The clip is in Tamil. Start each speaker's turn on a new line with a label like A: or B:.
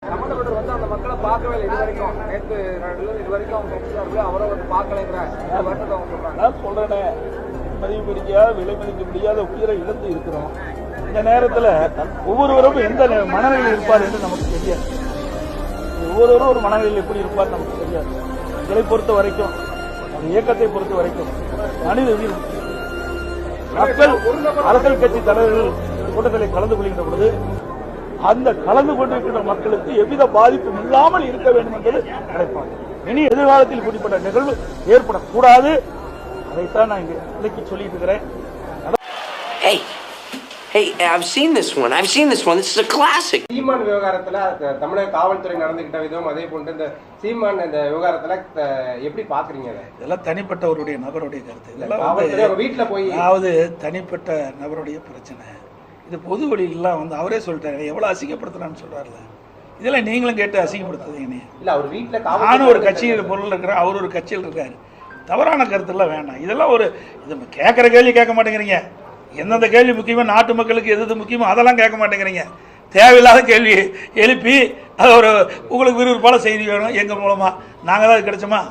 A: சம்பந்தப்பட்டவர் வந்து அந்த மக்களை பார்க்கவே இல்லை இது வரைக்கும். நேற்று இது வரைக்கும் அவங்க அவரை வந்து பார்க்கலைங்கிற வருத்தத்தை அவங்க சொல்றாங்க.
B: நான் சொல்றேனே, மதிப்பு முடியாத விலை மதிக்க முடியாத உயிரை இழந்து இருக்கிறோம். இந்த நேரத்தில் ஒவ்வொருவரும் எந்த மனநிலையில் இருப்பார் என்று நமக்கு தெரியாது. ஒவ்வொருவரும் ஒரு மனநிலையில் எப்படி இருப்பார் நமக்கு தெரியாது. இதை பொறுத்த வரைக்கும், அந்த இயக்கத்தை பொறுத்த வரைக்கும் மனித உயிர் மக்கள் அரசியல் கட்சி தலைவர்கள் கூட்டத்தில் கலந்து கொள்கின்ற பொழுது அந்த கலந்து கொண்டிருக்கின்ற மக்களுக்கு எவ்வித பாதிப்பும் இல்லாமல் இருக்க வேண்டும் என்பது நினைப்பாங்க. இனி எதிர்காலத்தில் இப்படிப்பட்ட நிகழ்வு ஏற்படக்கூடாது. அதைத்தான் நான் இங்கே விளக்கி சொல்லிட்டு இருக்கிறேன்.
C: Hey, I've seen this one. This is a classic.
A: சீமான் விவகாரத்துல தமிழக காவல்துறை நடந்துகிட்ட விதம், அதே போன்று இந்த சீமான் இந்த விவகாரத்துல எப்படி பாக்குறீங்க?
B: இதெல்லாம் தனிப்பட்டவருடைய நபருடைய கருத்து. இதெல்லாம்
A: வீட்டுல போய்
B: அதாவது தனிப்பட்ட நபருடைய பிரச்சனை. இது பொது வழியிலாம் வந்து அவரே சொல்லிட்டாரு, எவ்வளவு அசிங்கப்படுத்துறான்னு சொல்றாருல. இதெல்லாம் நீங்களும் கேட்டு அசிங்கப்படுத்துறீங்க.
A: இல்ல அவர் வீட்டுல
B: நானும் ஒரு கட்சியில் பொருள் இருக்கிறேன், அவர் ஒரு கட்சியில் இருக்காரு. தவறான கருத்துலாம் வேண்டாம். இதெல்லாம் ஒரு இது கேட்குற கேள்வி கேட்க மாட்டேங்கிறீங்க. எந்தெந்த கேள்வி முக்கியமோ, நாட்டு மக்களுக்கு எது முக்கியமோ அதெல்லாம் கேட்க மாட்டேங்கிறீங்க. தேவையில்லாத கேள்வி எழுப்பி அது ஒரு உங்களுக்கு விறுவிறுப்பான செய்தி வேணும் எங்கள் மூலமாக நாங்கள் தான் கிடைச்சோமா?